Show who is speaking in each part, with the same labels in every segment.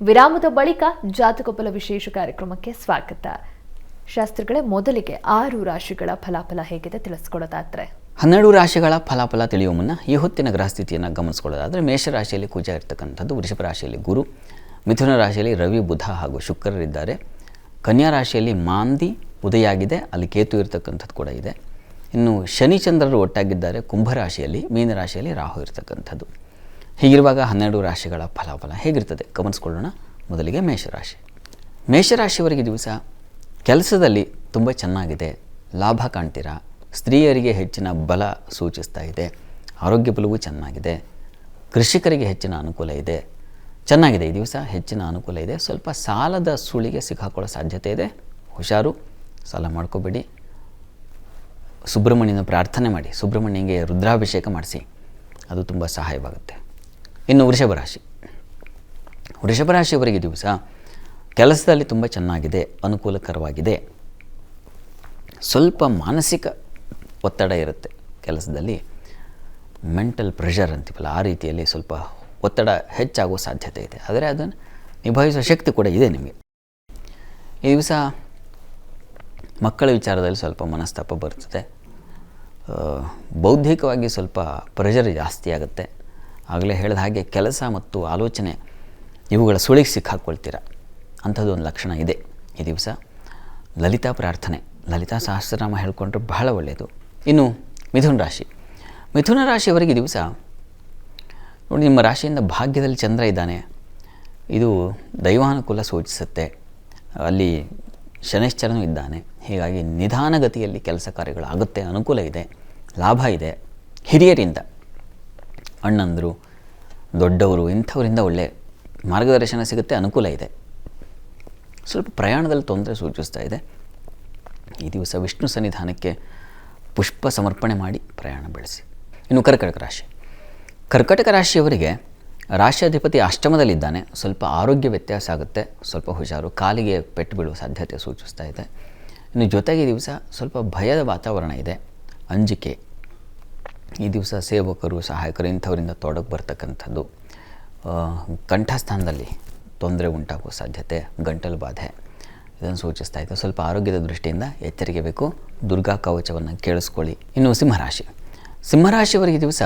Speaker 1: ವಿರಾಮದ ಬಳಿಕ ಜಾತಕ ವಿಶೇಷ ಕಾರ್ಯಕ್ರಮಕ್ಕೆ ಸ್ವಾಗತ. ಶಾಸ್ತ್ರಿಗಳೇ, ಮೊದಲಿಗೆ 6 ರಾಶಿಗಳ ಫಲಾಫಲ ಹೇಗಿದೆ ತಿಳಿಸ್ಕೊಡೋದಾದ್ರೆ?
Speaker 2: 12 ರಾಶಿಗಳ ಫಲಾಫಲ ತಿಳಿಯುವ ಮುನ್ನ ಈ ಹೊತ್ತಿನ ಗ್ರಹಸ್ಥಿತಿಯನ್ನು ಗಮನಿಸ್ಕೊಳ್ಳೋದಾದರೆ ಮೇಷರಾಶಿಯಲ್ಲಿ ಕುಜ ಇರ್ತಕ್ಕಂಥದ್ದು, ವೃಷಭ ರಾಶಿಯಲ್ಲಿ ಗುರು, ಮಿಥುನ ರಾಶಿಯಲ್ಲಿ ರವಿ, ಬುಧ ಹಾಗೂ ಶುಕ್ರರಿದ್ದಾರೆ. ಕನ್ಯಾ ರಾಶಿಯಲ್ಲಿ ಮಾಂದಿ ಉದಯ ಆಗಿದೆ, ಅಲ್ಲಿ ಕೇತು ಇರತಕ್ಕಂಥದ್ದು ಕೂಡ ಇದೆ. ಇನ್ನು ಶನಿ ಚಂದ್ರರು ಒಟ್ಟಾಗಿದ್ದಾರೆ ಕುಂಭರಾಶಿಯಲ್ಲಿ, ಮೀನರಾಶಿಯಲ್ಲಿ ರಾಹು ಇರತಕ್ಕಂಥದ್ದು. ಹೀಗಿರುವಾಗ 12 ರಾಶಿಗಳ ಫಲಾಫಲ ಹೇಗಿರ್ತದೆ ಗಮನಿಸ್ಕೊಳ್ಳೋಣ. ಮೊದಲಿಗೆ ಮೇಷರಾಶಿ. ಮೇಷರಾಶಿಯವರಿಗೆ ದಿವಸ ಕೆಲಸದಲ್ಲಿ ತುಂಬ ಚೆನ್ನಾಗಿದೆ, ಲಾಭ ಕಾಣ್ತೀರಾ, ಸ್ತ್ರೀಯರಿಗೆ ಹೆಚ್ಚಿನ ಬಲ ಸೂಚಿಸ್ತಾ ಇದೆ, ಆರೋಗ್ಯ ಬಲವೂ ಚೆನ್ನಾಗಿದೆ, ಕೃಷಿಕರಿಗೆ ಹೆಚ್ಚಿನ ಅನುಕೂಲ ಇದೆ, ಚೆನ್ನಾಗಿದೆ. ಈ ದಿವಸ ಹೆಚ್ಚಿನ ಅನುಕೂಲ ಇದೆ. ಸ್ವಲ್ಪ ಸಾಲದ ಸುಳಿಗೆ ಸಿಕ್ಕಾಕೊಳ್ಳೋ ಸಾಧ್ಯತೆ ಇದೆ, ಹುಷಾರು, ಸಾಲ ಮಾಡ್ಕೋಬೇಡಿ. ಸುಬ್ರಹ್ಮಣ್ಯನ ಪ್ರಾರ್ಥನೆ ಮಾಡಿ, ಸುಬ್ರಹ್ಮಣ್ಯನಿಗೆ ರುದ್ರಾಭಿಷೇಕ ಮಾಡಿಸಿ, ಅದು ತುಂಬ ಸಹಾಯವಾಗುತ್ತೆ. ಇನ್ನು ವೃಷಭ ರಾಶಿ. ವೃಷಭ ರಾಶಿಯವರಿಗೆ ದಿವಸ ಕೆಲಸದಲ್ಲಿ ತುಂಬ ಚೆನ್ನಾಗಿದೆ, ಅನುಕೂಲಕರವಾಗಿದೆ. ಸ್ವಲ್ಪ ಮಾನಸಿಕ ಒತ್ತಡ ಇರುತ್ತೆ ಕೆಲಸದಲ್ಲಿ, ಮೆಂಟಲ್ ಪ್ರೆಷರ್ ಅಂತೀವಲ್ಲ, ಆ ರೀತಿಯಲ್ಲಿ ಸ್ವಲ್ಪ ಒತ್ತಡ ಹೆಚ್ಚಾಗುವ ಸಾಧ್ಯತೆ ಇದೆ. ಆದರೆ ಅದನ್ನು ನಿಭಾಯಿಸುವ ಶಕ್ತಿ ಕೂಡ ಇದೆ ನಿಮಗೆ. ಈ ದಿವಸ ಮಕ್ಕಳ ವಿಚಾರದಲ್ಲಿ ಸ್ವಲ್ಪ ಮನಸ್ತಾಪ ಬರ್ತದೆ, ಬೌದ್ಧಿಕವಾಗಿ ಸ್ವಲ್ಪ ಪ್ರೆಷರ್ ಜಾಸ್ತಿ ಆಗುತ್ತೆ. ಆಗಲೇ ಹೇಳಿದ ಹಾಗೆ ಕೆಲಸ ಮತ್ತು ಆಲೋಚನೆ ಇವುಗಳ ಸುಳಿಗೆ ಸಿಕ್ಕಾಕ್ಕೊಳ್ತೀರ, ಅಂಥದ್ದೊಂದು ಲಕ್ಷಣ ಇದೆ ಈ ದಿವಸ. ಲಲಿತಾ ಪ್ರಾರ್ಥನೆ, ಲಲಿತಾ ಸಹಸ್ರನಾಮ ಹೇಳ್ಕೊಂಡ್ರೆ ಬಹಳ ಒಳ್ಳೆಯದು. ಇನ್ನು ಮಿಥುನ ರಾಶಿ. ಮಿಥುನ ರಾಶಿಯವರಿಗೆ ದಿವಸ ನೋಡಿ, ನಿಮ್ಮ ರಾಶಿಯಿಂದ ಭಾಗ್ಯದಲ್ಲಿ ಚಂದ್ರ ಇದ್ದಾನೆ, ಇದು ದೈವಾನುಕೂಲ ಸೂಚಿಸುತ್ತೆ. ಅಲ್ಲಿ ಶನೈಶ್ಚರನೂ ಇದ್ದಾನೆ, ಹೀಗಾಗಿ ನಿಧಾನಗತಿಯಲ್ಲಿ ಕೆಲಸ ಕಾರ್ಯಗಳು ಆಗುತ್ತೆ, ಅನುಕೂಲ ಇದೆ, ಲಾಭ ಇದೆ. ಹಿರಿಯರಿಂದ, ಅಣ್ಣಂದರು, ದೊಡ್ಡವರು, ಇಂಥವರಿಂದ ಒಳ್ಳೆಯ ಮಾರ್ಗದರ್ಶನ ಸಿಗುತ್ತೆ, ಅನುಕೂಲ ಇದೆ. ಸ್ವಲ್ಪ ಪ್ರಯಾಣದಲ್ಲಿ ತೊಂದರೆ ಸೂಚಿಸ್ತಾ ಇದೆ. ಈ ದಿವಸ ವಿಷ್ಣು ಸನ್ನಿಧಾನಕ್ಕೆ ಪುಷ್ಪ ಸಮರ್ಪಣೆ ಮಾಡಿ ಪ್ರಯಾಣ ಬೆಳೆಸಿ. ಇನ್ನು ಕರ್ಕಟಕ ರಾಶಿ. ಕರ್ಕಟಕ ರಾಶಿಯವರಿಗೆ ರಾಶ್ಯಾಧಿಪತಿ ಅಷ್ಟಮದಲ್ಲಿದ್ದಾನೆ, ಸ್ವಲ್ಪ ಆರೋಗ್ಯ ವ್ಯತ್ಯಾಸ ಆಗುತ್ತೆ, ಸ್ವಲ್ಪ ಹುಷಾರು, ಕಾಲಿಗೆ ಪೆಟ್ಟು ಬೀಳುವ ಸಾಧ್ಯತೆ ಸೂಚಿಸ್ತಾ ಇದೆ. ಇನ್ನು ಜೊತೆಗೆ ಈ ದಿವಸ ಸ್ವಲ್ಪ ಭಯದ ವಾತಾವರಣ ಇದೆ, ಅಂಜಿಕೆ. ಈ ದಿವಸ ಸೇವಕರು, ಸಹಾಯಕರು ಇಂಥವರಿಂದ ತೊಡಗು ಬರ್ತಕ್ಕಂಥದ್ದು, ಕಂಠಸ್ಥಾನದಲ್ಲಿ ತೊಂದರೆ ಉಂಟಾಗುವ ಸಾಧ್ಯತೆ, ಗಂಟಲು ಬಾಧೆ ಇದನ್ನು ಸೂಚಿಸ್ತಾ ಇದೆ. ಸ್ವಲ್ಪ ಆರೋಗ್ಯದ ದೃಷ್ಟಿಯಿಂದ ಎಚ್ಚರಿಕೆ ಬೇಕು, ದುರ್ಗಾ ಕವಚವನ್ನು ಕೇಳಿಸ್ಕೊಳ್ಳಿ. ಇನ್ನು ಸಿಂಹರಾಶಿ. ಸಿಂಹರಾಶಿಯವರಿಗೆ ದಿವಸ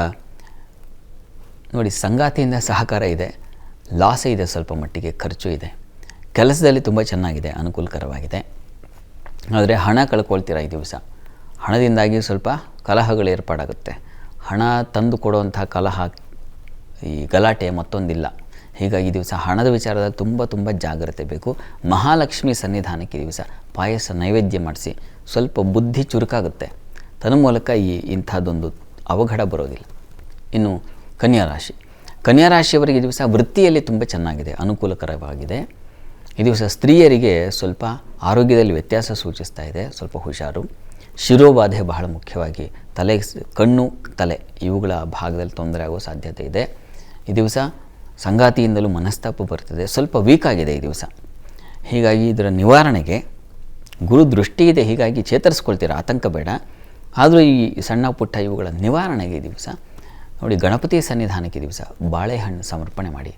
Speaker 2: ನೋಡಿ, ಸಂಗಾತಿಯಿಂದ ಸಹಕಾರ ಇದೆ, ಲಾಸ್ ಇದೆ, ಸ್ವಲ್ಪ ಮಟ್ಟಿಗೆ ಖರ್ಚು ಇದೆ. ಕೆಲಸದಲ್ಲಿ ತುಂಬ ಚೆನ್ನಾಗಿದೆ, ಅನುಕೂಲಕರವಾಗಿದೆ. ಆದರೆ ಹಣ ಕಳ್ಕೊಳ್ತೀರ ಈ ದಿವಸ. ಹಣದಿಂದಾಗಿ ಸ್ವಲ್ಪ ಕಲಹಗಳು ಏರ್ಪಾಡಾಗುತ್ತೆ. ಹಣ ತಂದು ಕೊಡುವಂಥ ಕಲಹ, ಈ ಗಲಾಟೆ ಮತ್ತೊಂದಿಲ್ಲ. ಹೀಗಾಗಿ ದಿವಸ ಹಣದ ವಿಚಾರದಲ್ಲಿ ತುಂಬ ಜಾಗ್ರತೆ ಬೇಕು. ಮಹಾಲಕ್ಷ್ಮಿ ಸನ್ನಿಧಾನಕ್ಕೆ ದಿವಸ ಪಾಯಸ ನೈವೇದ್ಯ ಮಾಡಿಸಿ, ಸ್ವಲ್ಪ ಬುದ್ಧಿ ಚುರುಕಾಗುತ್ತೆ, ತನ್ಮೂಲಕ ಇಂಥದ್ದೊಂದು ಅವಘಡ ಬರೋದಿಲ್ಲ. ಇನ್ನು ಕನ್ಯಾ ರಾಶಿ. ಕನ್ಯಾ ರಾಶಿಯವರಿಗೆ ದಿವಸ ವೃತ್ತಿಯಲ್ಲಿ ತುಂಬ ಚೆನ್ನಾಗಿದೆ, ಅನುಕೂಲಕರವಾಗಿದೆ. ಈ ದಿವಸ ಸ್ತ್ರೀಯರಿಗೆ ಸ್ವಲ್ಪ ಆರೋಗ್ಯದಲ್ಲಿ ವ್ಯತ್ಯಾಸ ಸೂಚಿಸ್ತಾ ಇದೆ, ಸ್ವಲ್ಪ ಹುಷಾರು. ಶಿರೋಬಾಧೆ ಬಹಳ ಮುಖ್ಯವಾಗಿ, ಕಣ್ಣು ತಲೆ ಇವುಗಳ ಭಾಗದಲ್ಲಿ ತೊಂದರೆ ಆಗುವ ಸಾಧ್ಯತೆ ಇದೆ. ಈ ದಿವಸ ಸಂಗಾತಿಯಿಂದಲೂ ಮನಸ್ತಾಪ ಬರ್ತದೆ, ಸ್ವಲ್ಪ ವೀಕ್ ಆಗಿದೆ ಈ ದಿವಸ. ಹೀಗಾಗಿ ಇದರ ನಿವಾರಣೆಗೆ ಗುರು ದೃಷ್ಟಿ ಇದೆ, ಹೀಗಾಗಿ ಚೇತರಿಸ್ಕೊಳ್ತೀರ, ಆತಂಕ ಬೇಡ. ಆದರೂ ಈ ಸಣ್ಣ ಪುಟ್ಟ ಇವುಗಳ ನಿವಾರಣೆಗೆ ಈ ದಿವಸ ನೋಡಿ, ಗಣಪತಿ ಸನ್ನಿಧಾನಕ್ಕೆ ದಿವಸ ಬಾಳೆಹಣ್ಣು ಸಮರ್ಪಣೆ ಮಾಡಿ,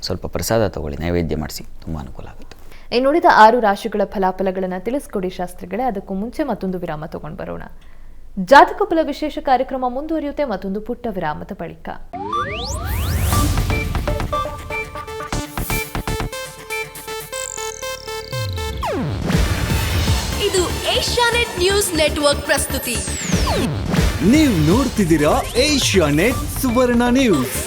Speaker 2: ಸ್ವಲ್ಪ ಪ್ರಸಾದ ತಗೊಳ್ಳಿ, ನೈವೇದ್ಯ ಮಾಡಿಸಿ, ತುಂಬ ಅನುಕೂಲ ಆಗುತ್ತೆ.
Speaker 1: ನುಡಿದ 6 ರಾಶಿಗಳ ಫಲಾಫಲಗಳನ್ನು ತಿಳಿಸ್ಕೊಡಿ ಶಾಸ್ತ್ರಿಗಳೇ. ಅದಕ್ಕೂ ಮುಂಚೆ ಮತ್ತೊಂದು ವಿರಾಮ ತಗೊಂಡು ಬರೋಣ. ಜಾತಕ ಫಲ ವಿಶೇಷ ಕಾರ್ಯಕ್ರಮ ಮುಂದುವರಿಯುತ್ತೆ ಮತ್ತೊಂದು ಪುಟ್ಟ ವಿರಾಮದ ಬಳಿಕ.
Speaker 3: ಇದು ಏಷ್ಯಾನೆಟ್ ನ್ಯೂಸ್ ನೆಟ್ವರ್ಕ್ ಪ್ರಸ್ತುತಿ.
Speaker 4: ನೀವು ನೋಡ್ತಿದ್ದೀರಾ ಏಷ್ಯಾನೆಟ್ ಸುವರ್ಣ ನ್ಯೂಸ್.